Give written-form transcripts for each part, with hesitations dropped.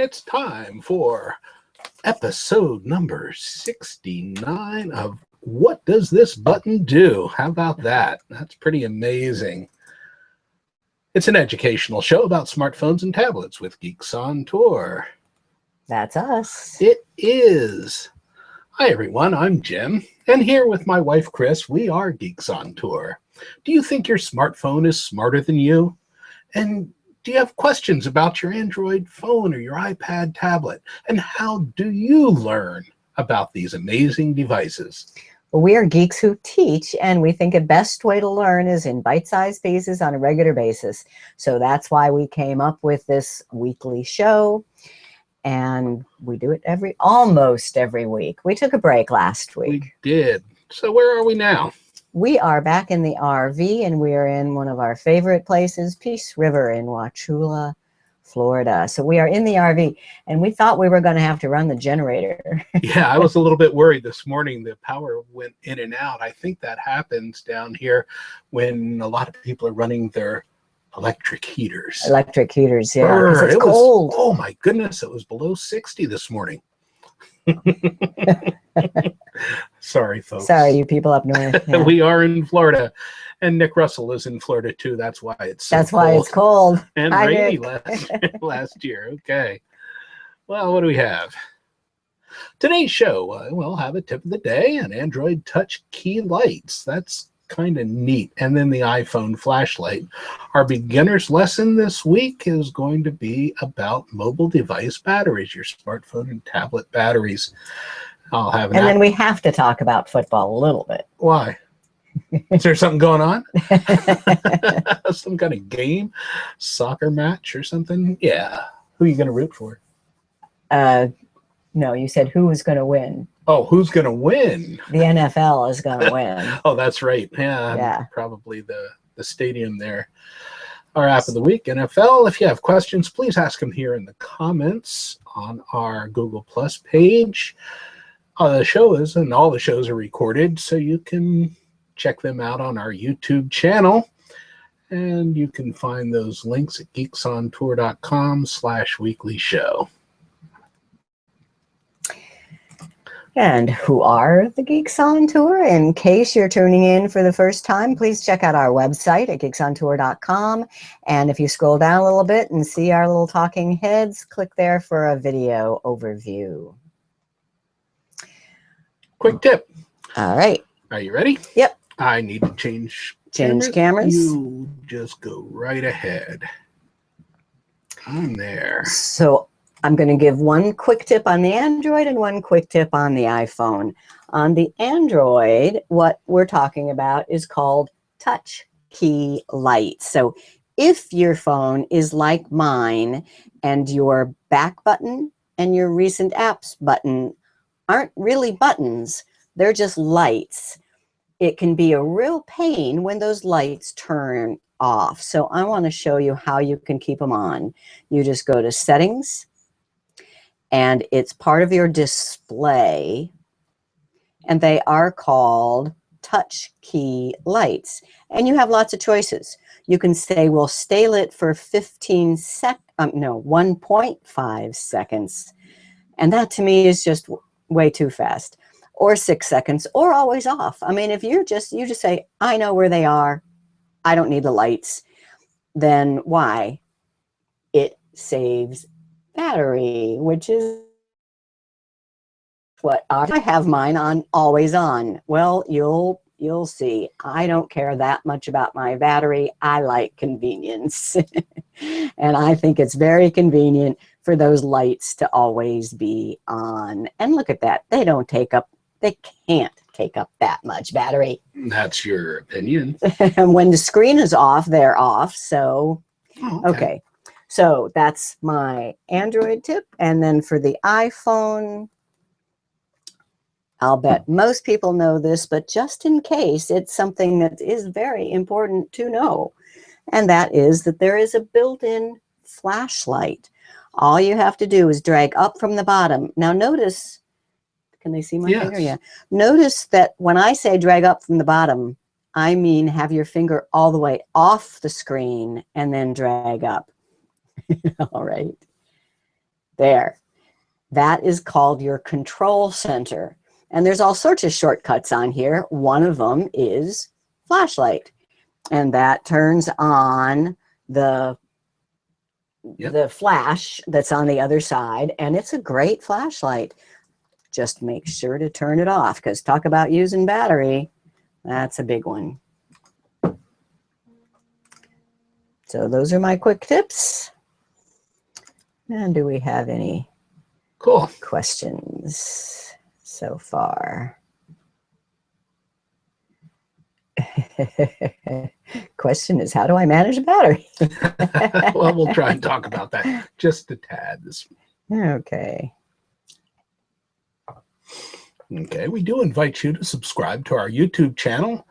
It's time for episode number 69 of What Does This Button Do? How about that? That's pretty amazing. It's an educational show about smartphones and tablets with Geeks on Tour. That's us. It is. Hi, everyone. I'm Jim, and here with my wife, Chris, we are Geeks on Tour. Do you think your smartphone is smarter than you? And do you have questions about your Android phone or your iPad tablet? And how do you learn about these amazing devices? Well, we are geeks who teach, and we think the best way to learn is in bite-sized pieces on a regular basis. So that's why we came up with this weekly show, and we do it almost every week. We took a break last week. We did. So where are we now? We are back in the RV, and we are in one of our favorite places, Peace River in Wauchula, Florida. So we are in the RV, and we thought we were going to have to run the generator. Yeah, I was a little bit worried this morning. The power went in and out. I think that happens down here when a lot of people are running their electric heaters. Electric heaters, yeah. 'Cause it's It cold. was, oh my goodness, it was below 60 this morning. Sorry, folks. Sorry, you people up north. Yeah. We are in Florida, and Nick Russell is in Florida too. That's why it's so That's why cold it's cold. and Hi, rainy Nick. last year. Okay. Well, what do we have? Today's show, we'll have a tip of the day and Android touch key lights. That's kind of neat. And then the iPhone flashlight. Our beginner's lesson this week is going to be about mobile device batteries, your smartphone and tablet batteries. I'll have And then we have to talk about football a little bit. Why? Is there something going on? Some kind of game? Soccer match or something? Yeah. Who are you going to root for? No, you said who was going to win. Oh, who's going to win? The NFL is going to win. Oh, that's right. Yeah. Probably the stadium there. Our app of the week, NFL. If you have questions, please ask them here in the comments on our Google Plus page. The show is, and all the shows are recorded, so you can check them out on our YouTube channel. And you can find those links at geeksontour.com/weekly show. And who are the Geeks on Tour? In case you're tuning in for the first time, please check out our website at geeksontour.com. And if you scroll down a little bit and see our little talking heads, click there for a video overview. Quick tip. All right. Are you ready? Yep. I need to change cameras. You just go right ahead. I'm there. So I'm going to give one quick tip on the Android and one quick tip on the iPhone. On the Android, what we're talking about is called touch key lights. So if your phone is like mine and your back button and your recent apps button aren't really buttons, they're just lights, it can be a real pain when those lights turn off. So I want to show you how you can keep them on. You just go to Settings, and it's part of your display, and they are called touch key lights. And you have lots of choices. You can say, well, stay lit for 1.5 seconds. And that to me is just way too fast. Or 6 seconds, or always off. I mean, if you just say, I know where they are, I don't need the lights, then why? It saves battery, which is what I have mine on always on. Well, you'll see. I don't care that much about my battery. I like convenience. And I think it's very convenient for those lights to always be on. And look at that. They can't take up that much battery. That's your opinion. And when the screen is off, they're off. So, okay. So that's my Android tip. And then for the iPhone, I'll bet most people know this, but just in case, it's something that is very important to know. And that is that there is a built-in flashlight. All you have to do is drag up from the bottom. Now notice, can they see my finger? Yeah. Notice that when I say drag up from the bottom, I mean have your finger all the way off the screen and then drag up. All right. There. That is called your control center. And there's all sorts of shortcuts on here. One of them is flashlight. And that turns on the flash that's on the other side. And it's a great flashlight. Just make sure to turn it off, because talk about using battery. That's a big one. So those are my quick tips. And do we have any questions so far? Question is, how do I manage a battery? Well, we'll try and talk about that just a tad this week. Okay. Okay, we do invite you to subscribe to our YouTube channel.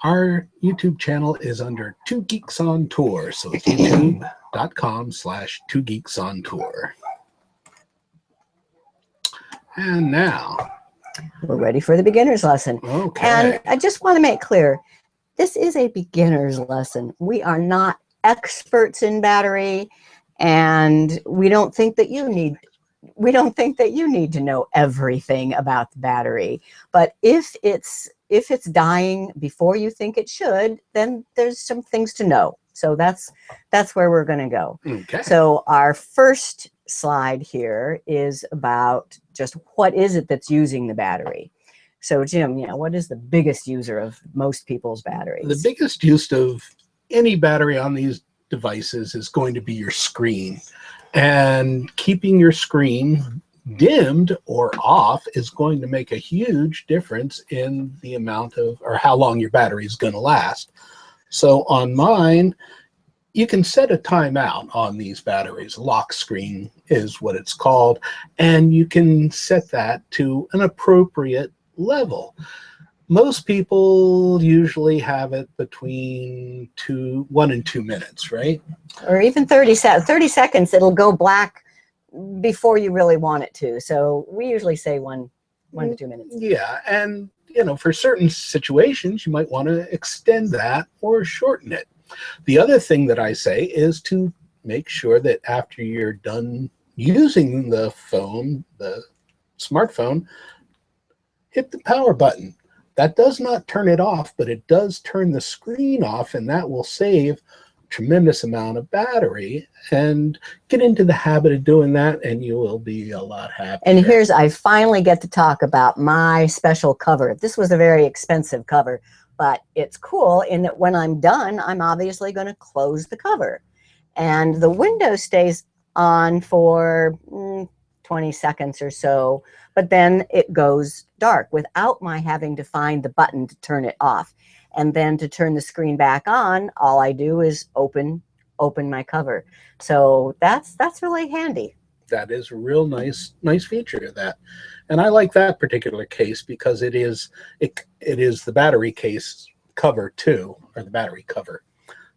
Our YouTube channel is under 2 Geeks on Tour, so it's youtube.com/2 Geeks on Tour. And now we're ready for the beginner's lesson. Okay. And I just want to make clear, this is a beginner's lesson. We are not experts in battery, and we don't think that you need to know everything about the battery. But if it's dying before you think it should, then there's some things to know. So that's where we're going to go. Okay. So our first slide here is about just what is it that's using the battery. So Jim, what is the biggest user of most people's batteries? The biggest use of any battery on these devices is going to be your screen. And keeping your screen dimmed or off is going to make a huge difference in the amount of, or how long your battery is going to last. So on mine, you can set a timeout on these batteries. Lock screen is what it's called. And you can set that to an appropriate level. Most people usually have it between 1 and 2 minutes, right? Or even 30 seconds. It'll go black before you really want it to. So we usually say 1 to 2 minutes. Yeah, and for certain situations, you might want to extend that or shorten it. The other thing that I say is to make sure that after you're done using the phone, the smartphone, hit the power button. That does not turn it off, but it does turn the screen off, and that will save a tremendous amount of battery. And get into the habit of doing that, and you will be a lot happier. And I finally get to talk about my special cover. This was a very expensive cover, but it's cool in that when I'm done, I'm obviously going to close the cover. And the window stays on for 20 seconds or so, but then it goes dark without my having to find the button to turn it off. And then to turn the screen back on, all I do is open my cover. So that's really handy. That is a real nice feature of that. And I like that particular case because it is the battery case cover too, or the battery cover.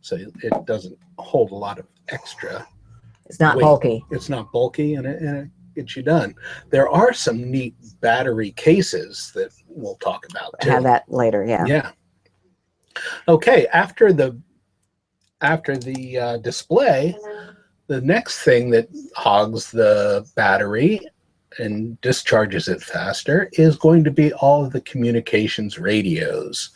So it doesn't hold a lot of extra. It's not bulky. It's not bulky, and it gets you done. There are some neat battery cases that we'll talk about too. Have that later, yeah. Yeah. Okay, after the display, the next thing that hogs the battery and discharges it faster is going to be all of the communications radios.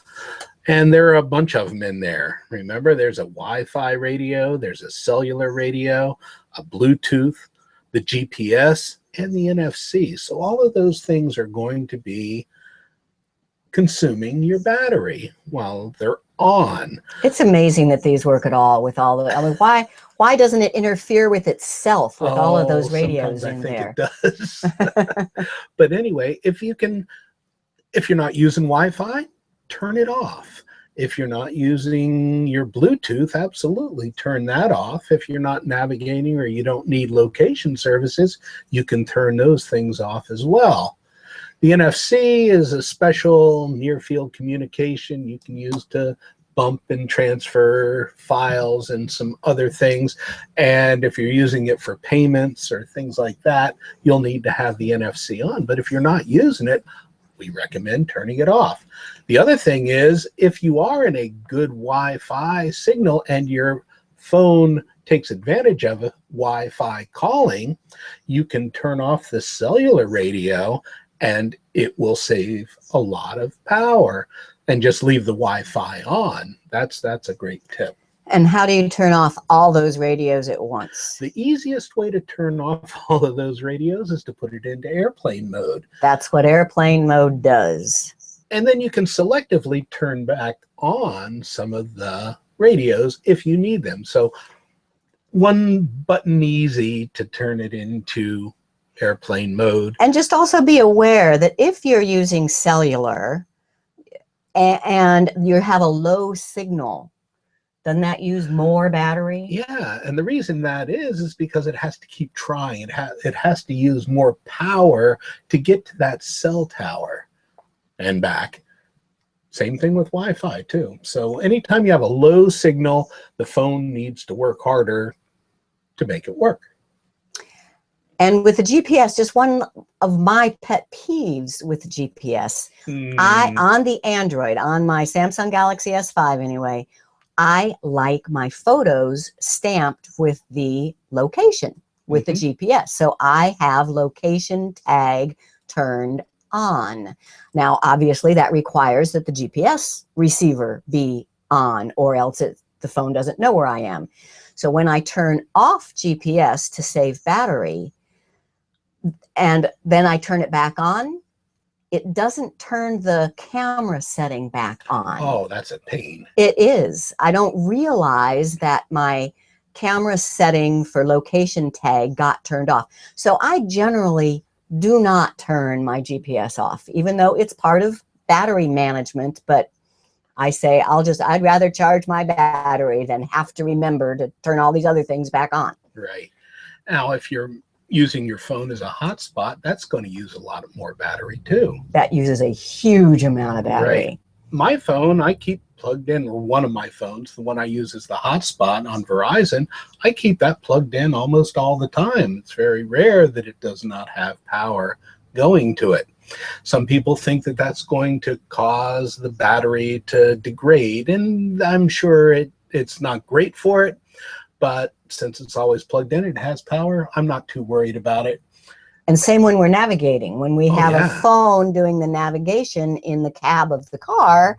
And there are a bunch of them in there. Remember, there's a Wi-Fi radio, there's a cellular radio, a Bluetooth, the GPS, and the NFC. So all of those things are going to be consuming your battery while they're on. It's amazing that these work at all with all the, why doesn't it interfere with itself with all of those radios in there? I think it does. But anyway, if you're not using Wi-Fi, turn it off. If you're not using your Bluetooth, absolutely turn that off. If you're not navigating or you don't need location services, you can turn those things off as well. The NFC is a special near-field communication you can use to bump and transfer files and some other things. And if you're using it for payments or things like that, you'll need to have the NFC on. But if you're not using it, we recommend turning it off. The other thing is, if you are in a good Wi-Fi signal and your phone takes advantage of Wi-Fi calling, you can turn off the cellular radio and it will save a lot of power, and just leave the Wi-Fi on. That's a great tip. And how do you turn off all those radios at once? The easiest way to turn off all of those radios is to put it into airplane mode. That's what airplane mode does. And then you can selectively turn back on some of the radios if you need them. So one button easy to turn it into airplane mode. And just also be aware that if you're using cellular and you have a low signal, doesn't that use more battery? Yeah, and the reason that is because it has to keep trying. It has to use more power to get to that cell tower and back. Same thing with Wi-Fi too. So anytime you have a low signal, the phone needs to work harder to make it work. And with the GPS, just one of my pet peeves with the GPS, on the Android, on my Samsung Galaxy S5 anyway, I like my photos stamped with the location, with the GPS. So I have location tag turned on. Now, obviously, that requires that the GPS receiver be on, or else the phone doesn't know where I am. So when I turn off GPS to save battery, and then I turn it back on, it doesn't turn the camera setting back on. Oh, that's a pain. It is. I don't realize that my camera setting for location tag got turned off. So I generally do not turn my GPS off, even though it's part of battery management. But I say I'd rather charge my battery than have to remember to turn all these other things back on. Right. Now, if you're using your phone as a hotspot, that's going to use a lot more battery too. That uses a huge amount of battery. Right. My phone, I keep plugged in, or one of my phones, the one I use as the hotspot on Verizon, I keep that plugged in almost all the time. It's very rare that it does not have power going to it. Some people think that that's going to cause the battery to degrade, and I'm sure it's not great for it, but since it's always plugged in, it has power, I'm not too worried about it. And same when we're navigating. When we have a phone doing the navigation in the cab of the car,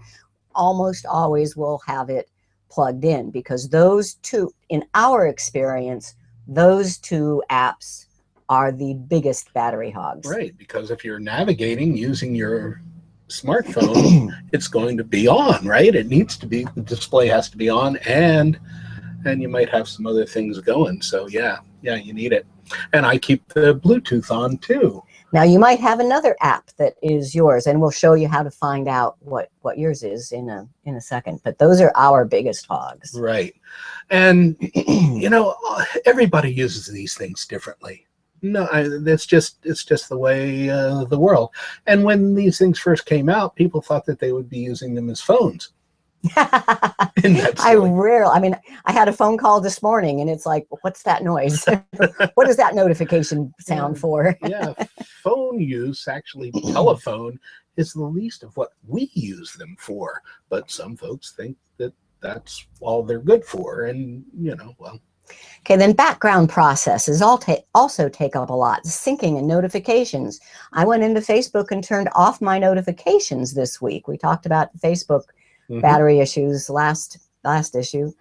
almost always we'll have it plugged in, because those two, in our experience, those two apps are the biggest battery hogs. Right, because if you're navigating using your smartphone, it's going to be on, right? It needs to be, the display has to be on, and you might have some other things going. So yeah, you need it. And I keep the Bluetooth on too. Now you might have another app that is yours, and we'll show you how to find out what yours is in a second. But those are our biggest hogs. Right. And you know, everybody uses these things differently. No, it's just the way the world. And when these things first came out, people thought that they would be using them as phones. I mean, I had a phone call this morning, and it's like, what's that noise? What is that notification sound for? Yeah, phone use, actually, telephone is the least of what we use them for. But some folks think that that's all they're good for, and you know, well. Okay, then background processes also take up a lot. Syncing and notifications. I went into Facebook and turned off my notifications this week. We talked about Facebook battery issues last issue,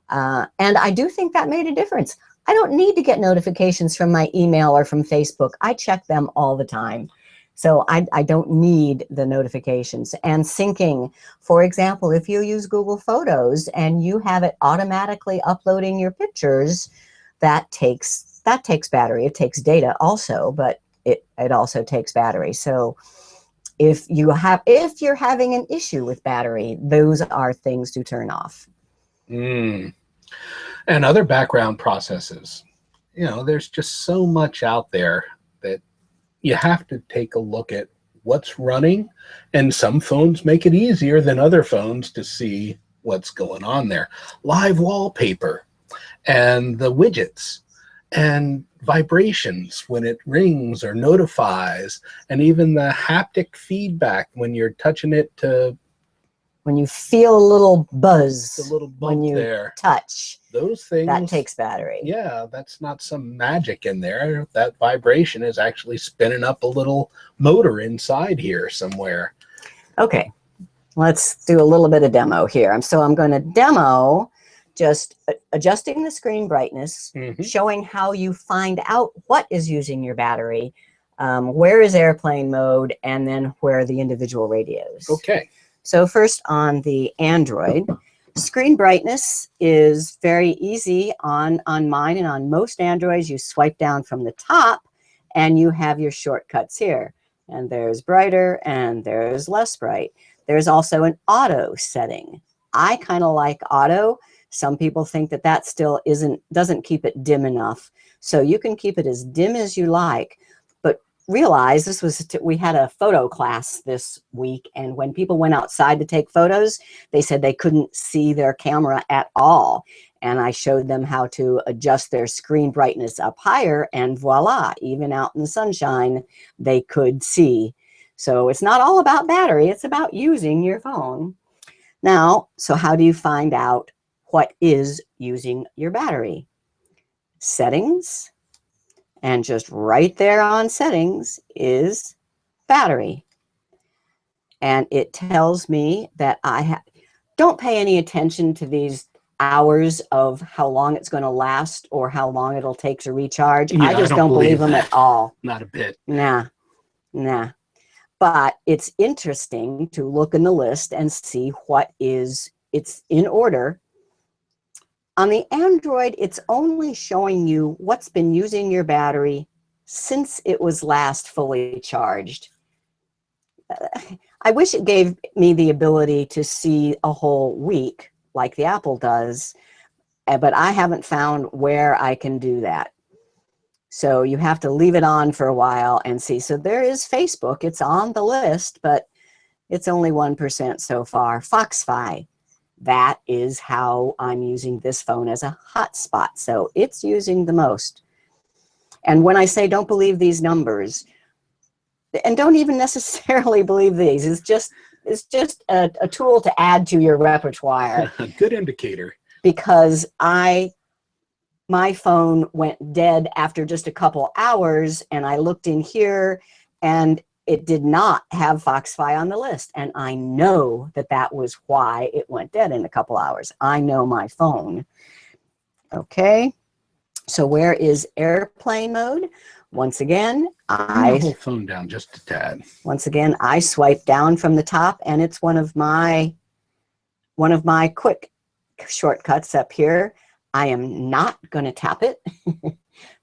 and I do think that made a difference. I don't need to get notifications from my email or from Facebook. I check them all the time, so I don't need the notifications. And syncing, for example, if you use Google Photos and you have it automatically uploading your pictures, that takes battery. It takes data also, but it also takes battery. So if you're having an issue with battery, those are things to turn off. And other background processes. You know, there's just so much out there that you have to take a look at what's running, and some phones make it easier than other phones to see what's going on there. Live wallpaper and the widgets and vibrations when it rings or notifies, and even the haptic feedback when you're touching it to when you feel a little buzz, the little bump when you there, touch, those things, that takes battery. Yeah, that's not some magic in there. That vibration is actually spinning up a little motor inside here somewhere. Okay, let's do a little bit of demo here. So I'm going to demo just adjusting the screen brightness, showing how you find out what is using your battery, where is airplane mode, and then where are the individual radios. Okay. So first on the Android, screen brightness is very easy on mine and on most Androids. You swipe down from the top and you have your shortcuts here. And there's brighter and there's less bright. There's also an auto setting. I kind of like auto. Some people think that that still doesn't keep it dim enough. So you can keep it as dim as you like, but realize we had a photo class this week, and when people went outside to take photos, they said they couldn't see their camera at all. And I showed them how to adjust their screen brightness up higher, and voila, even out in the sunshine, they could see. So it's not all about battery, it's about using your phone. Now, so how do you find out what is using your battery? Settings, and just right there on settings is battery. And it tells me that don't pay any attention to these hours of how long it's going to last or how long it'll take to recharge. Yeah, I just don't believe them at all. Not a bit. Nah. But it's interesting to look in the list and see it's in order. On the Android, it's only showing you what's been using your battery since it was last fully charged. I wish it gave me the ability to see a whole week like the Apple does, but I haven't found where I can do that. So you have to leave it on for a while and see. So there is Facebook. It's on the list, but it's only 1% so far. Foxfi, that is how I'm using this phone as a hotspot. So it's using the most. And when I say don't believe these numbers, and don't even necessarily believe these, it's just a tool to add to your repertoire. A good indicator. Because my phone went dead after just a couple hours, and I looked in here and it did not have Foxfi on the list. And I know that was why it went dead in a couple hours. I know my phone. Okay. So where is airplane mode? Once again, Turn the whole phone down just a tad. Once again, I swipe down from the top, and it's one of my quick shortcuts up here. I am not going to tap it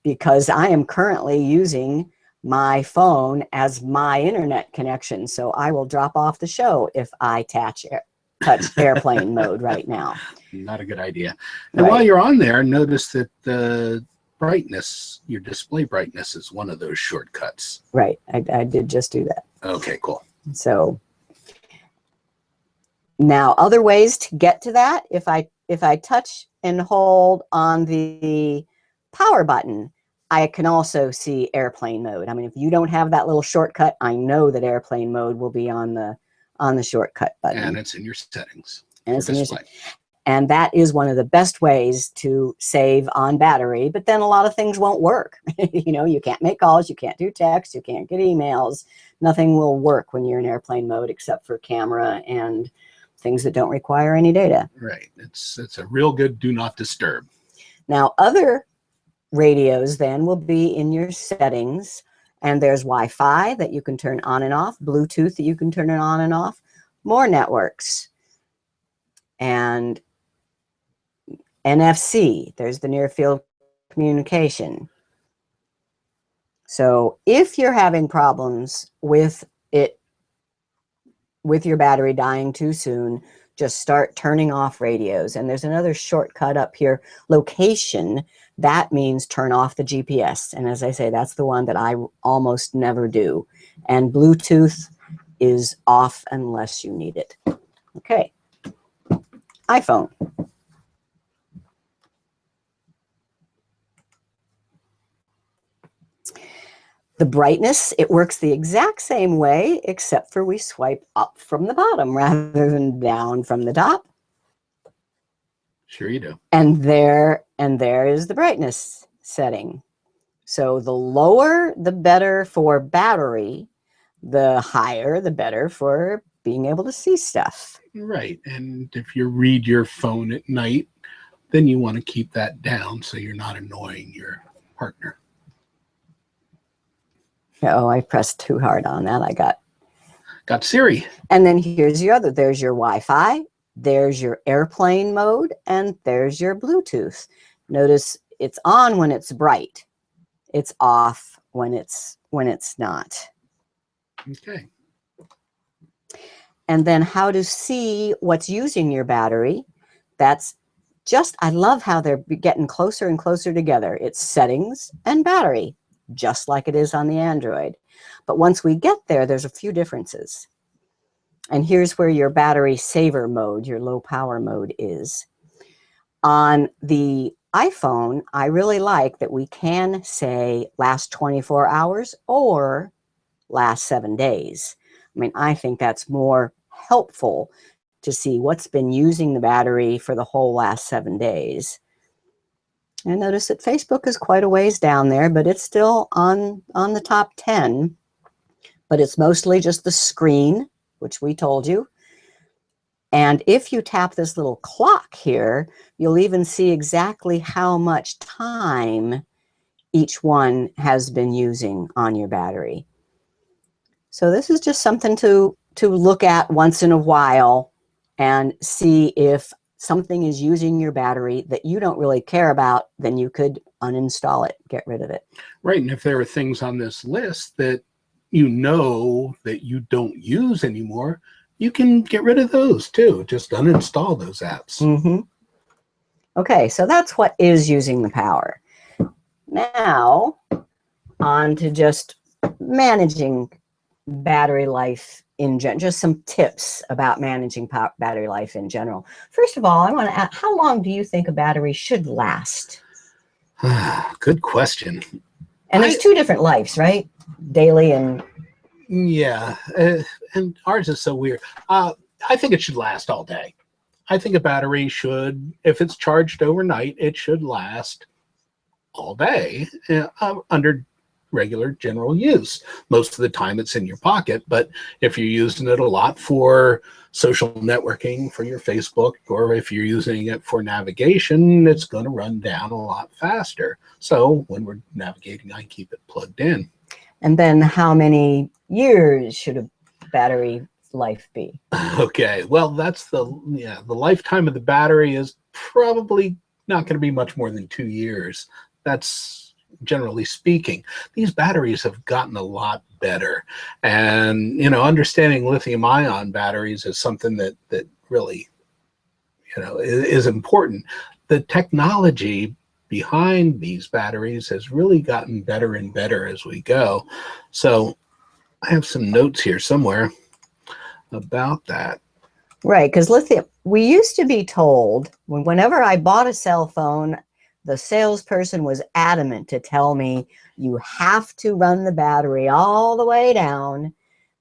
because I am currently using my phone as my internet connection. So I will drop off the show if I touch airplane mode right now. Not a good idea. And while you're on there, notice that the brightness, your display brightness, is one of those shortcuts. Right. I did just do that. Okay, cool. So now other ways to get to that, if I touch and hold on the power button, I can also see airplane mode. I mean, if you don't have that little shortcut, I know that airplane mode will be on the shortcut button. And it's in your settings. And it's in your settings. And that is one of the best ways to save on battery, but then a lot of things won't work. You can't make calls, you can't do text, you can't get emails. Nothing will work when you're in airplane mode except for camera and things that don't require any data. Right. It's a real good do not disturb. Now, other radios then will be in your settings, and there's Wi-Fi that you can turn on and off, Bluetooth that you can turn it on and off, more networks, and NFC, there's the near field communication. So if you're having problems with your battery dying too soon, just start turning off radios. And there's another shortcut up here, location. That means turn off the GPS. And as I say, that's the one that I almost never do. And Bluetooth is off unless you need it. Okay. iPhone. The brightness, it works the exact same way, except for we swipe up from the bottom rather than down from the top. Sure you do. And there is the brightness setting. So the lower, the better for battery. The higher, the better for being able to see stuff. Right. And if you read your phone at night, then you want to keep that down so you're not annoying your partner. Oh, I pressed too hard on that. I got Siri. And then here's your other. There's your Wi-Fi. There's your airplane mode. And there's your Bluetooth. Notice it's on when it's bright. It's off when it's not. Okay. And then how to see what's using your battery. That's just, I love how they're getting closer and closer together. It's settings and battery, just like it is on the Android. But once we get there, there's a few differences. And here's where your battery saver mode, your low power mode is. On the iPhone, I really like that we can say last 24 hours or last 7 days. I mean, I think that's more helpful to see what's been using the battery for the whole last 7 days. And notice that Facebook is quite a ways down there, but it's still on the top 10. But it's mostly just the screen, which we told you. And if you tap this little clock here, you'll even see exactly how much time each one has been using on your battery. So this is just something to look at once in a while and see if something is using your battery that you don't really care about, then you could uninstall it, get rid of it. Right, and if there are things on this list that you know that you don't use anymore, you can get rid of those too. Just uninstall those apps. Mm-hmm. Okay, so that's what is using the power. Now, on to just managing battery life in general, just some tips about managing battery life in general. First of all, I want to ask, how long do you think a battery should last? Good question. And there's two different lives, right? Daily and... Yeah, and ours is so weird. I think it should last all day. I think a battery should, if it's charged overnight, it should last all day under regular general use. Most of the time it's in your pocket, but if you're using it a lot for social networking, for your Facebook, or if you're using it for navigation, it's going to run down a lot faster. So when we're navigating, I keep it plugged in. And then how many years should a battery life be? Okay, well, that's the lifetime of the battery is probably not going to be much more than 2 years. That's generally speaking. These batteries have gotten a lot better, and understanding lithium-ion batteries is something that really is important. The technology behind these batteries has really gotten better and better as we go. So I have some notes here somewhere about that. Right, because lithium, we used to be told, whenever I bought a cell phone, the salesperson was adamant to tell me you have to run the battery all the way down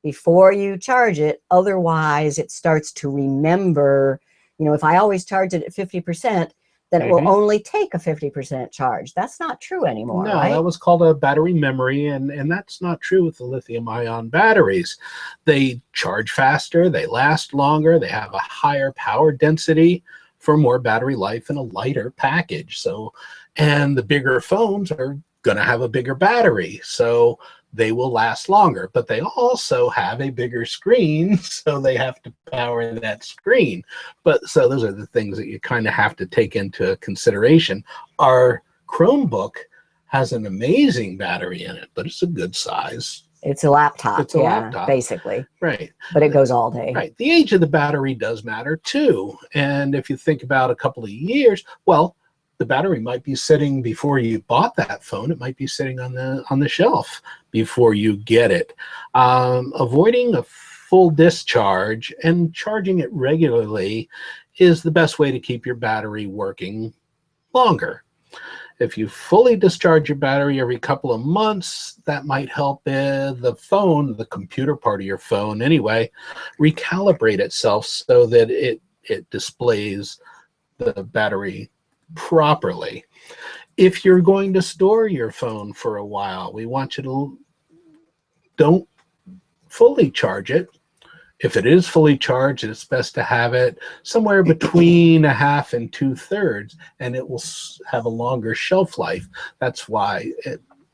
before you charge it. Otherwise, it starts to remember, if I always charge it at 50%, then it will only take a 50% charge. That's not true anymore, No, right? that was called a battery memory, and that's not true with the lithium-ion batteries. They charge faster, they last longer, they have a higher power density for more battery life in a lighter package. So, and the bigger phones are going to have a bigger battery, so they will last longer, but they also have a bigger screen, so they have to power that screen. But so those are the things that you kind of have to take into consideration. Our Chromebook has an amazing battery in it, but it's a good size. It's a laptop. It's a laptop, basically. Right. But it goes all day. Right. The age of the battery does matter too. And if you think about a couple of years, well, the battery might be sitting before you bought that phone. It might be sitting on the shelf before you get it. Avoiding a full discharge and charging it regularly is the best way to keep your battery working longer. If you fully discharge your battery every couple of months, that might help the phone, the computer part of your phone anyway, recalibrate itself so that it displays the battery properly. If you're going to store your phone for a while, we want you to don't fully charge it. If it is fully charged, it's best to have it somewhere between 1/2 and 2/3, and it will have a longer shelf life. That's why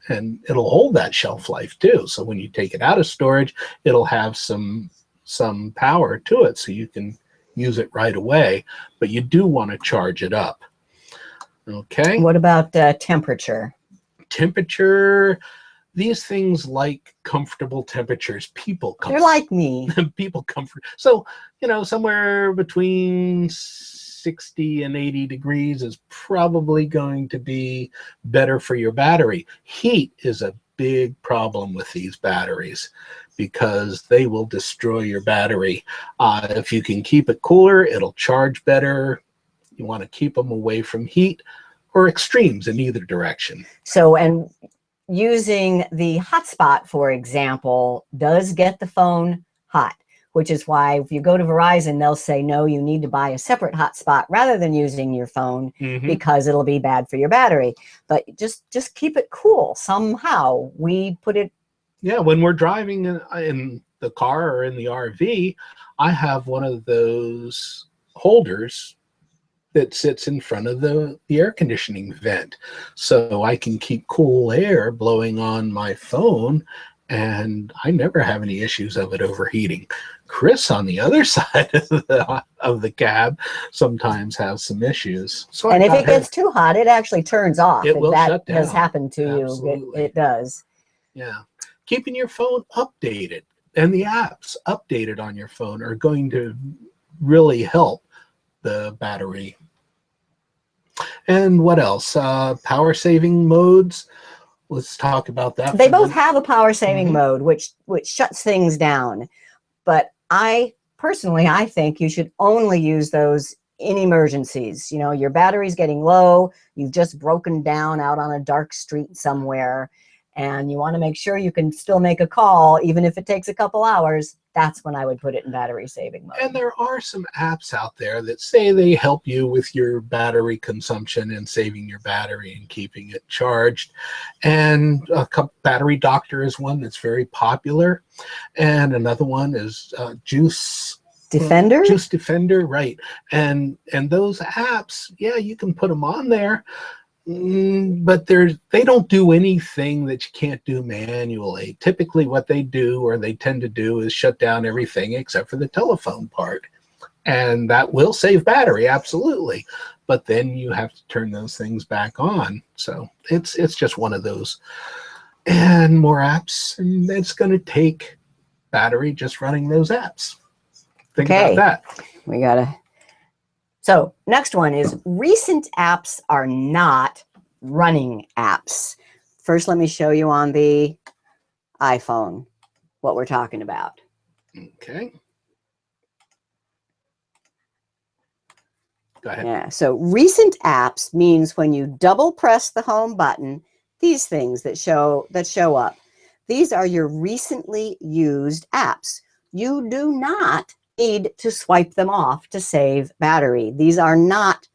and it'll hold that shelf life too. So when you take it out of storage, it'll have some power to it, so you can use it right away. But you do want to charge it up. Okay. What about temperature? Temperature. These things like comfortable temperatures. People comfort. They're like me. People comfort. So, somewhere between 60 and 80 degrees is probably going to be better for your battery. Heat is a big problem with these batteries because they will destroy your battery. If you can keep it cooler, it'll charge better. You want to keep them away from heat or extremes in either direction. So, and using the hotspot, for example, does get the phone hot, which is why if you go to Verizon, they'll say, no, you need to buy a separate hotspot rather than using your phone because it'll be bad for your battery. But just keep it cool somehow. We put it. Yeah, when we're driving in the car or in the RV, I have one of those holders that sits in front of the air conditioning vent, so I can keep cool air blowing on my phone, and I never have any issues of it overheating. Chris on the other side of the cab sometimes has some issues. So and if it gets too hot, it actually turns off. It will shut down. Has happened to Absolutely. you. It does. Yeah. Keeping your phone updated and the apps updated on your phone are going to really help the battery. And what else? Power saving modes. Let's talk about that. They both have a power saving mode, which shuts things down. But I think you should only use those in emergencies. Your battery's getting low, you've just broken down out on a dark street somewhere, and you want to make sure you can still make a call, even if it takes a couple hours. That's when I would put it in battery saving mode. And there are some apps out there that say they help you with your battery consumption and saving your battery and keeping it charged. And Battery Doctor is one that's very popular. And another one is Juice Defender? Juice Defender, right. And those apps, yeah, you can put them on there. But they don't do anything that you can't do manually. Typically what they do, or they tend to do, is shut down everything except for the telephone part. And that will save battery, absolutely. But then you have to turn those things back on. So it's just one of those. And more apps, and it's going to take battery just running those apps. Think about that. We got to. So next one is recent apps are not running apps. First, let me show you on the iPhone what we're talking about. Okay. Go ahead. Yeah, so recent apps means when you double press the home button, these things that show up. These are your recently used apps. You do not need to swipe them off to save battery. These are not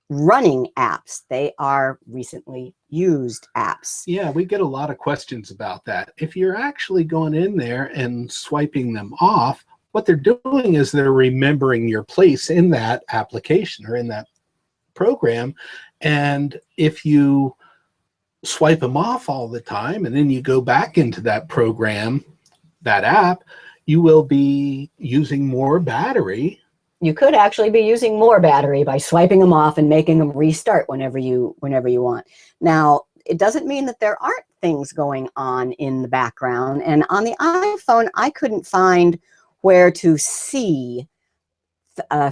running apps. They are recently used apps. Yeah, we get a lot of questions about that. If you're actually going in there and swiping them off, what they're doing is they're remembering your place in that application or in that program. And if you swipe them off all the time and then you go back into that program, that app, you will be using more battery. You could actually be using more battery by swiping them off and making them restart whenever you want. Now, it doesn't mean that there aren't things going on in the background. And on the iPhone, I couldn't find where to see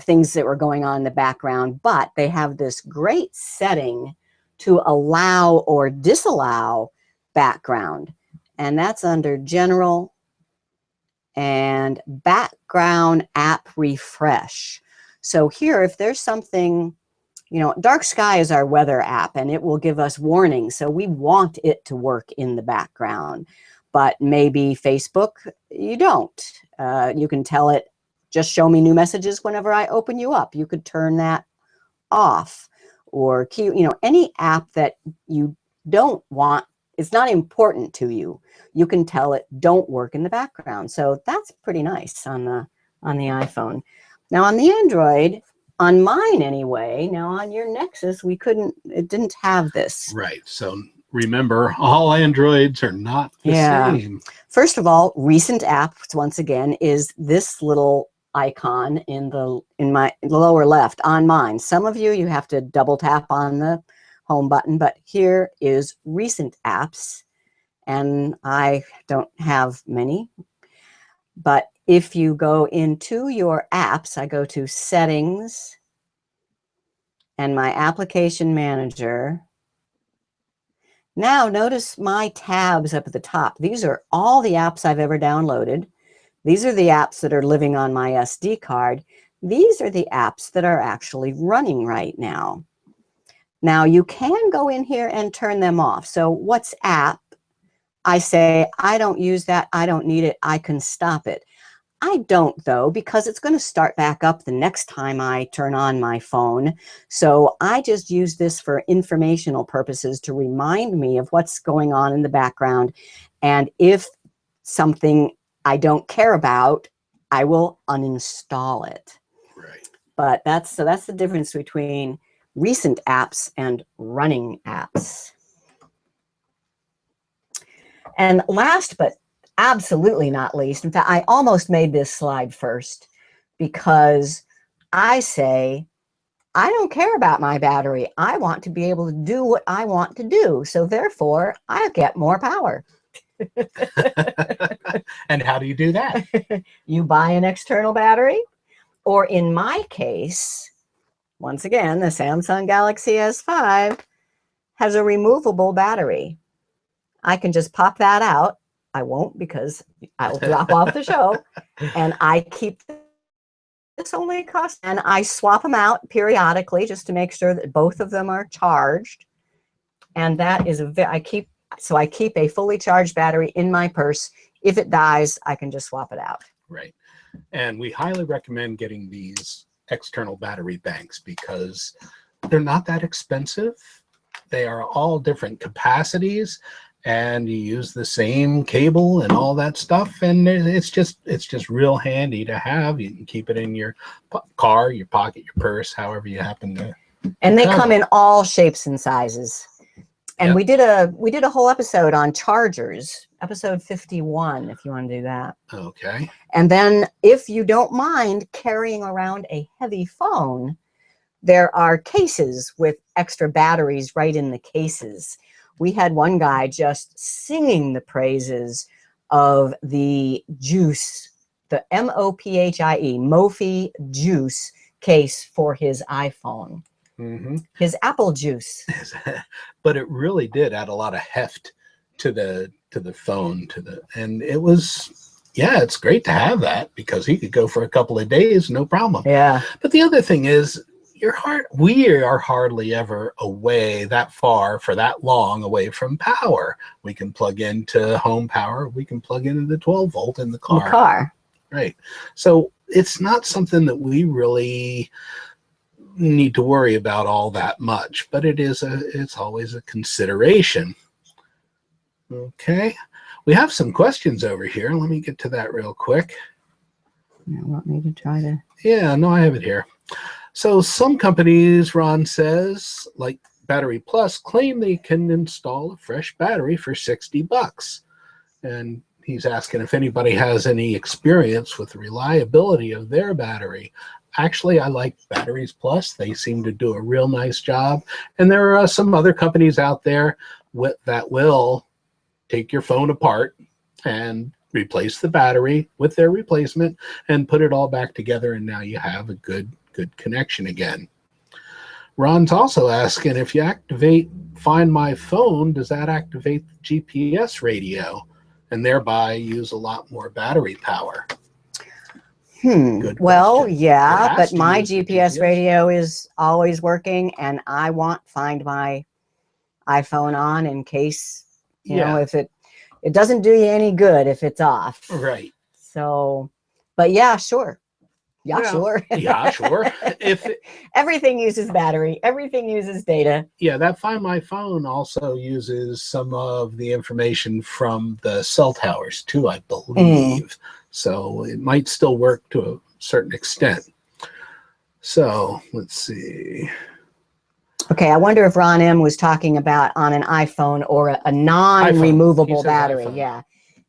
things that were going on in the background, but they have this great setting to allow or disallow background. And that's under General and Background App Refresh. So here, if there's something You know, dark sky is our weather app, and it will give us warnings. So we want it to work in the background. But maybe Facebook, you don't. You can tell it, just show me new messages whenever I open you up. You could turn that off. Or, you know, any app that you don't want, it's not important to you, you can tell it don't work in the background. So that's pretty nice on the iPhone. Now on the Android, on mine anyway, now on your Nexus, it didn't have this. Right. So remember, all Androids are not the same. First of all, recent apps, once again, is this little icon in my lower left on mine. Some of you have to double tap on the home button, but here is recent apps, and I don't have many. But if you go into your apps, I go to settings and my application manager. Now notice my tabs up at the top. These are all the apps I've ever downloaded. These are the apps that are living on my SD card. These are the apps that are actually running right now. Now you can go in here and turn them off. So WhatsApp, I say, I don't use that, I don't need it, I can stop it. I don't though, because it's going to start back up the next time I turn on my phone. So I just use this for informational purposes to remind me of what's going on in the background. And if something I don't care about, I will uninstall it. Right. But that's the difference between recent apps and running apps. And last but absolutely not least, in fact, I almost made this slide first because I say, I don't care about my battery. I want to be able to do what I want to do. So therefore, I get more power. And how do you do that? You buy an external battery, or in my case, once again, the Samsung Galaxy S5 has a removable battery. I can just pop that out. I won't, because I'll drop off the show. And I keep this only cost, and I swap them out periodically just to make sure that both of them are charged. And that is I keep a fully charged battery in my purse. If it dies, I can just swap it out. Right. And we highly recommend getting these external battery banks because they're not that expensive. They are all different capacities, and you use the same cable and all that stuff, and it's just real handy to have. You can keep it in your car, your pocket, your purse, however you happen to. And they come in all shapes and sizes. And yep. we did a whole episode on chargers, episode 51, if you want to do that. Okay. And then if you don't mind carrying around a heavy phone, there are cases with extra batteries right in the cases. We had one guy just singing the praises of the Juice, the M-O-P-H-I-E, Mophie Juice case for his iPhone. Mm-hmm. His apple juice. But it really did add a lot of heft to the phone, and it was, yeah, it's great to have that because he could go for a couple of days, no problem. Yeah. But the other thing is, we are hardly ever away that far for that long away from power. We can plug into home power. We can plug into the 12 volt in the car. Right. So it's not something that we really need to worry about all that much, but it's always a consideration. Okay. We have some questions over here. Let me get to that real quick. You want me to try to? Yeah, no, I have it here. So some companies, Ron says, like Battery Plus, claim they can install a fresh battery for $60. And he's asking if anybody has any experience with the reliability of their battery. Actually, I like Batteries Plus. They seem to do a real nice job. And there are some other companies out there that will take your phone apart and replace the battery with their replacement and put it all back together, and now you have a good connection again. Ron's also asking if you activate Find My Phone, does that activate the GPS radio and thereby use a lot more battery power? Good Well, question. yeah, It has but to my use the GPS radio is always working, and I find my iPhone on in case, Yeah. if it doesn't do you any good if it's off. Right. So, but yeah, sure. Yeah, Well, sure. Yeah, sure. Everything uses battery, everything uses data. Yeah, that Find My Phone also uses some of the information from the cell towers too, I believe. So it might still work to a certain extent. So let's see. Okay, I wonder if Ron M was talking about on an iPhone or a non-removable battery. iPhone.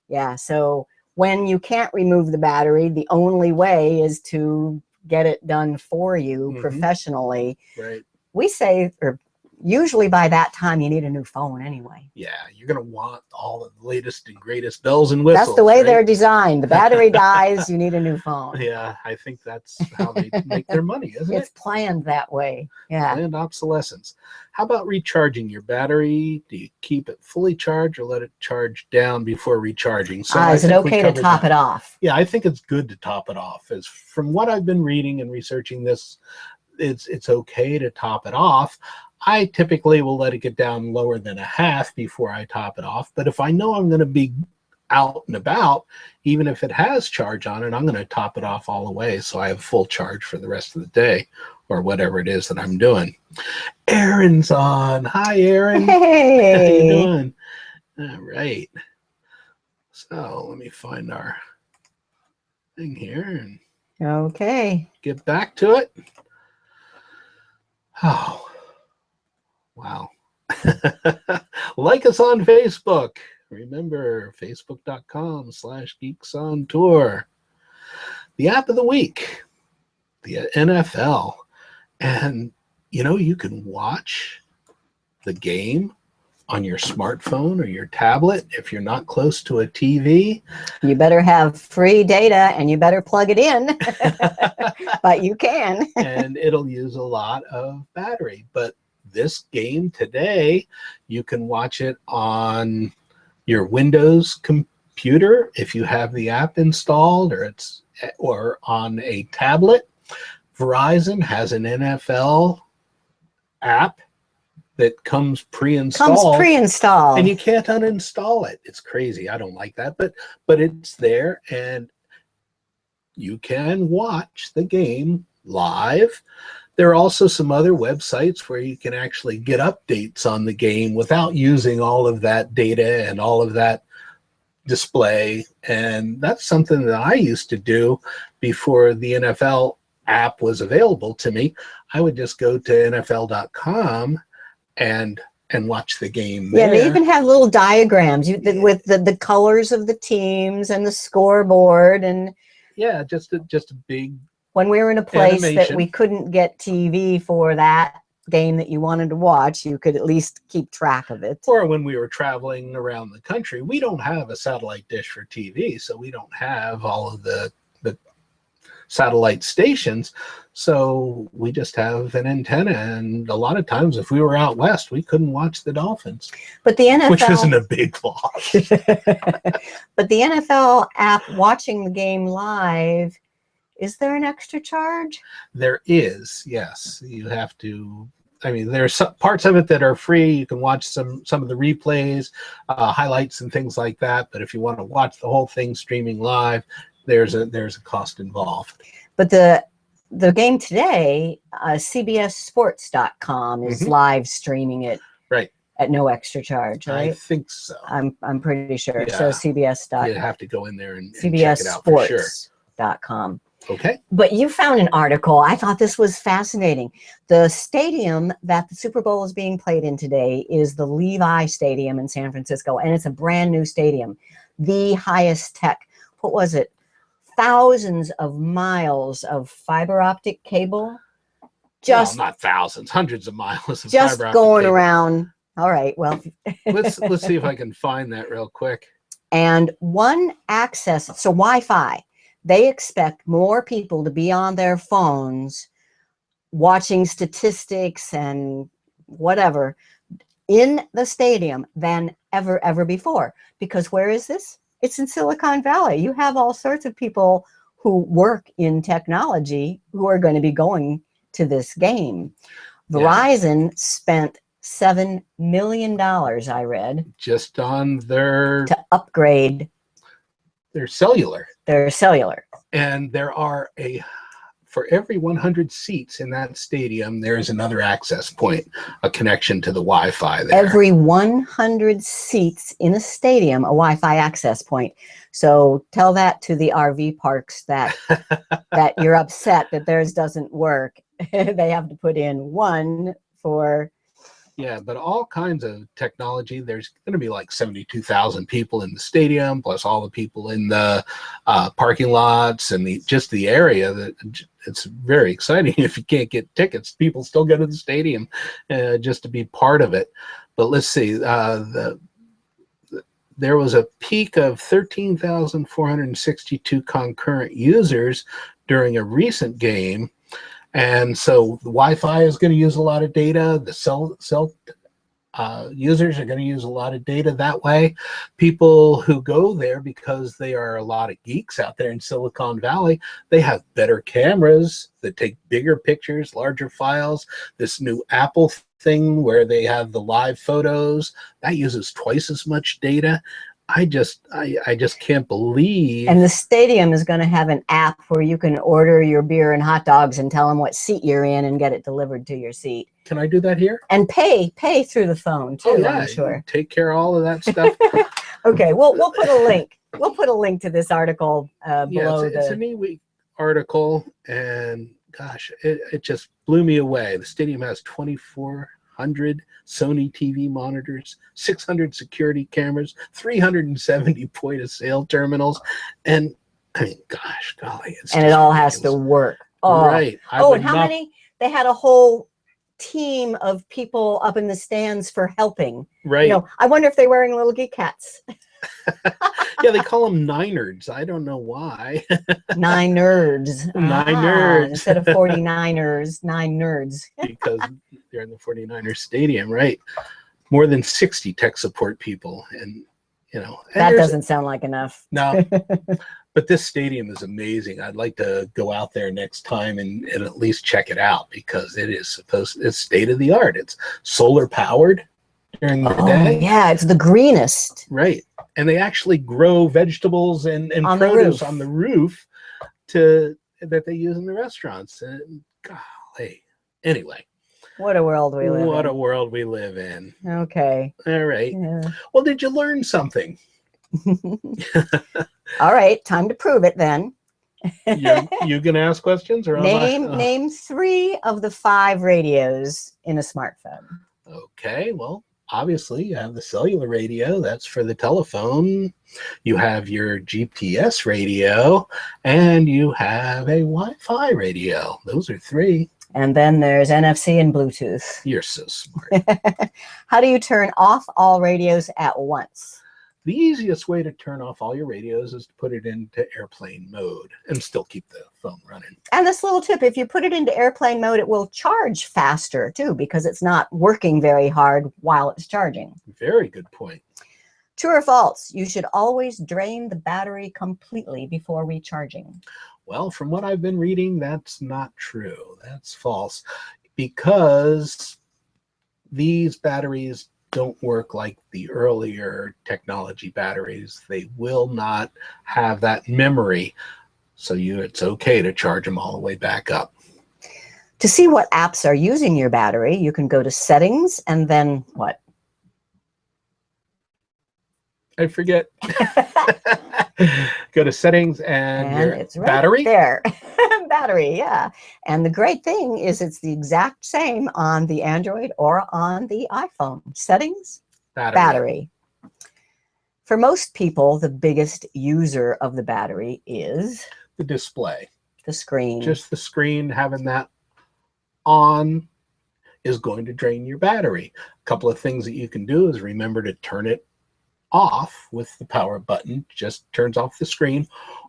Yeah. So when you can't remove the battery, the only way is to get it done for you professionally. Right. We say, or usually by that time, you need a new phone anyway. Yeah, you're going to want all the latest and greatest bells and whistles. That's the way they're designed. The battery dies, you need a new phone. Yeah, I think that's how they make their money, isn't it? It's planned that way. Yeah. Planned obsolescence. How about recharging your battery? Do you keep it fully charged or let it charge down before recharging? So is it okay to top it off? Yeah, I think it's good to top it off. As from what I've been reading and researching this, it's okay to top it off. I typically will let it get down lower than a half before I top it off. But if I know I'm going to be out and about, even if it has charge on it, I'm going to top it off all the way so I have full charge for the rest of the day or whatever it is that I'm doing. Aaron's on. Hi, Aaron. Hey. How you doing? All right. So let me find our thing here and get back to it. Oh, wow. Like us on Facebook. Remember, facebook.com/Geeks On Tour. The app of the week, the NFL. And, you can watch the game on your smartphone or your tablet if you're not close to a TV. You better have free data and you better plug it in, but you can. And it'll use a lot of battery. But this game today, you can watch it on your Windows computer if you have the app installed, or on a tablet. Verizon has an NFL app that comes pre-installed. And you can't uninstall it. It's crazy. I don't like that, but it's there, and you can watch the game live. There are also some other websites where you can actually get updates on the game without using all of that data and all of that display. And that's something that I used to do before the NFL app was available to me. I would just go to NFL.com and watch the game there. Yeah, they even have little diagrams with the colors of the teams and the scoreboard. And yeah, just a big. When we were in a place that we couldn't get TV for that game that you wanted to watch, you could at least keep track of it. Or when we were traveling around the country, we don't have a satellite dish for TV, so we don't have all of the satellite stations. So we just have an antenna, and a lot of times if we were out west, we couldn't watch the Dolphins. But the NFL, which isn't a big loss. But the NFL app, watching the game live, is there an extra charge? There is, yes. You have to. I mean, there's some parts of it that are free. You can watch some of the replays, highlights, and things like that. But if you want to watch the whole thing streaming live, there's a cost involved. But the game today, CBSSports.com is live streaming it, right, at no extra charge, right? I think so. I'm pretty sure. Yeah. So CBS. You have to go in there and check it out for sure. CBSSports.com. Okay. But you found an article. I thought this was fascinating. The stadium that the Super Bowl is being played in today is the Levi Stadium in San Francisco, and it's a brand new stadium, the highest tech. What was it? Thousands of miles of fiber optic cable. Well, not thousands, hundreds of miles of just fiber optic going cable around. All right. Well, let's see if I can find that real quick. And one access, so Wi-Fi. They expect more people to be on their phones watching statistics and whatever in the stadium than ever before. Because where is this? It's in Silicon Valley. You have all sorts of people who work in technology who are going to be going to this game. Verizon spent $7 million, I read, just on their to upgrade their cellular. Their cellular. And there are for every 100 seats in that stadium, there's another access point, a connection to the Wi-Fi there. Every 100 seats in a stadium, a Wi-Fi access point. So tell that to the RV parks that that you're upset that theirs doesn't work. They have to put in one for... Yeah, but all kinds of technology. There's going to be like 72,000 people in the stadium, plus all the people in the parking lots and just the area. That it's very exciting. If you can't get tickets, people still go to the stadium just to be part of it. But let's see. There was a peak of 13,462 concurrent users during a recent game. And so the Wi-Fi is going to use a lot of data. The cell users are going to use a lot of data that way. People who go there, because they are a lot of geeks out there in Silicon Valley, they have better cameras that take bigger pictures, larger files. This new Apple thing where they have the live photos, that uses twice as much data. I just can't believe. And the stadium is going to have an app where you can order your beer and hot dogs and tell them what seat you're in and get it delivered to your seat. Can I do that here? And pay through the phone too. Oh, yeah, I'm sure. Take care of all of that stuff. Okay, we'll put a link. We'll put a link to this article below. It's a neat article, and gosh, it just blew me away. The stadium has 2,400 Sony TV monitors, 600 security cameras, 370 point-of-sale terminals, and I mean, gosh, golly, and it all has to work. Oh, right. And how many? They had a whole team of people up in the stands for helping. Right. I wonder if they're wearing little geek hats. Yeah, they call them Niners. I don't know why. Nine nerds. Nine nerds. Instead of 49ers, 9 nerds. Because they're in the 49ers stadium, right? More than 60 tech support people. And, that doesn't sound like enough. No. But this stadium is amazing. I'd like to go out there next time and at least check it out, because it's state of the art. It's solar powered during the day. Yeah, it's the greenest. Right. And they actually grow vegetables and produce on the roof that they use in the restaurants. And golly. Anyway. What a world we live in. What a world we live in. Okay. All right. Yeah. Well, did you learn something? All right, time to prove it then. You gonna ask questions, or name 3 of the 5 radios in a smartphone? Okay, well, obviously you have the cellular radio, that's for the telephone. You have your GPS radio, and you have a Wi-Fi radio. Those are 3. And then there's NFC and Bluetooth. You're so smart. How do you turn off all radios at once? The easiest way to turn off all your radios is to put it into airplane mode and still keep the phone running. And this little tip, if you put it into airplane mode, it will charge faster too, because it's not working very hard while it's charging. Very good point. True or false, you should always drain the battery completely before recharging. Well, from what I've been reading, that's not true. That's false, because these batteries don't work like the earlier technology batteries. They will not have that memory, so it's okay to charge them all the way back up. To see what apps are using your battery, you can go to settings and then what? I forget. Go to settings and your it's right battery there. Battery, yeah. And the great thing is it's the exact same on the Android or on the iPhone. Settings, battery. For most people, the biggest user of the battery is the display, the screen. Just the screen, having that on is going to drain your battery. A couple of things that you can do is remember to turn it off with the power button, just turns off the screen.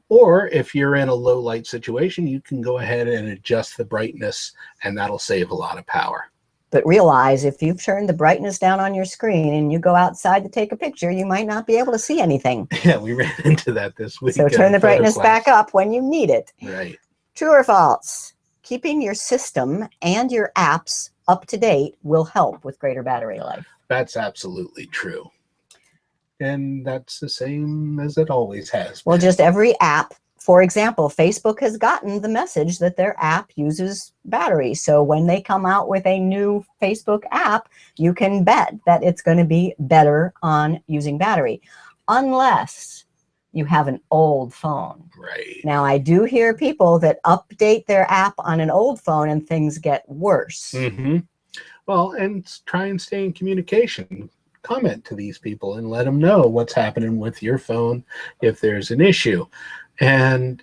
Or if you're in a low light situation, you can go ahead and adjust the brightness, and that'll save a lot of power. But realize if you've turned the brightness down on your screen and you go outside to take a picture, you might not be able to see anything. Yeah, we ran into that this week. So turn the brightness back up when you need it. Right. True or false? Keeping your system and your apps up to date will help with greater battery life. That's absolutely true. And that's the same as it always has been. Well, just every app. For example, Facebook has gotten the message that their app uses battery. So when they come out with a new Facebook app, you can bet that it's going to be better on using battery, unless you have an old phone. Right. Now, I do hear people that update their app on an old phone and things get worse. Mm-hmm. Well, and try and stay in communication. Comment to these people and let them know what's happening with your phone if there's an issue. And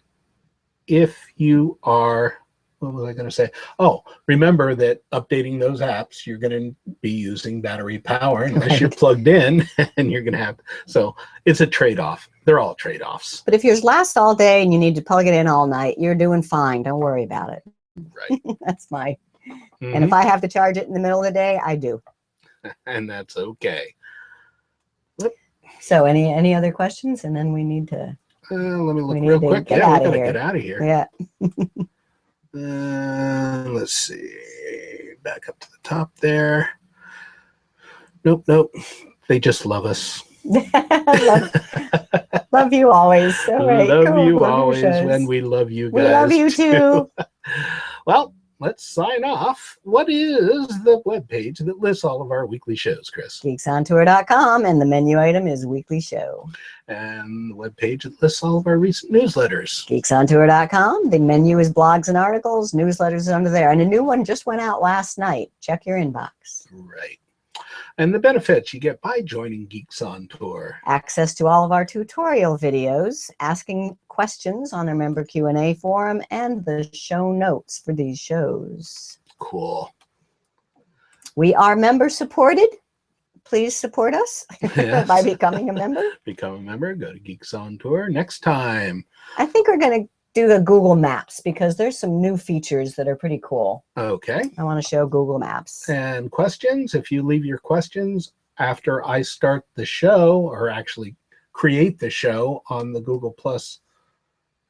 if you are, what was I going to say? Oh, remember that updating those apps, you're going to be using battery power unless you're plugged in, and you're going to have, so it's a trade-off. They're all trade-offs. But if yours lasts all day and you need to plug it in all night, you're doing fine. Don't worry about it. Right. That's my, and if I have to charge it in the middle of the day, I do. And that's okay. So any other questions? And then we need to... let me look real quick. Yeah, we gotta get out of here. Yeah. Let's see. Back up to the top there. Nope. They just love us. love you always. All right, love you always, and we love you guys. We love you too. Well, let's sign off. What is the webpage that lists all of our weekly shows, Chris? GeeksOnTour.com, and the menu item is Weekly Show. And the webpage that lists all of our recent newsletters. GeeksOnTour.com. The menu is blogs and articles. Newsletters is under there. And a new one just went out last night. Check your inbox. Right. And the benefits you get by joining Geeks on Tour. Access to all of our tutorial videos, asking questions on our member Q&A forum, and the show notes for these shows. Cool. We are member supported. Please support us Yes. by becoming a member. Become a member. Go to Geeks on Tour next time. I think we're going to do the Google Maps because there's some new features that are pretty cool. Okay. I want to show Google Maps. And questions, if you leave your questions after I start the show, or actually create the show on the Google Plus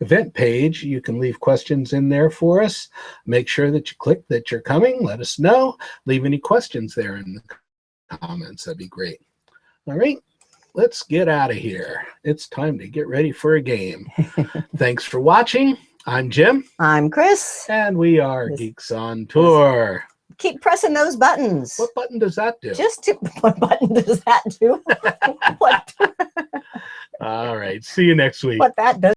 event page, you can leave questions in there for us. Make sure that you click that you're coming. Let us know. Leave any questions there in the comments. That'd be great. All right. Let's get out of here. It's time to get ready for a game. Thanks for watching. I'm Jim. I'm Chris. And we are Geeks on Tour. Keep pressing those buttons. What button does that do? What button does that do? What? All right. See you next week. What that does.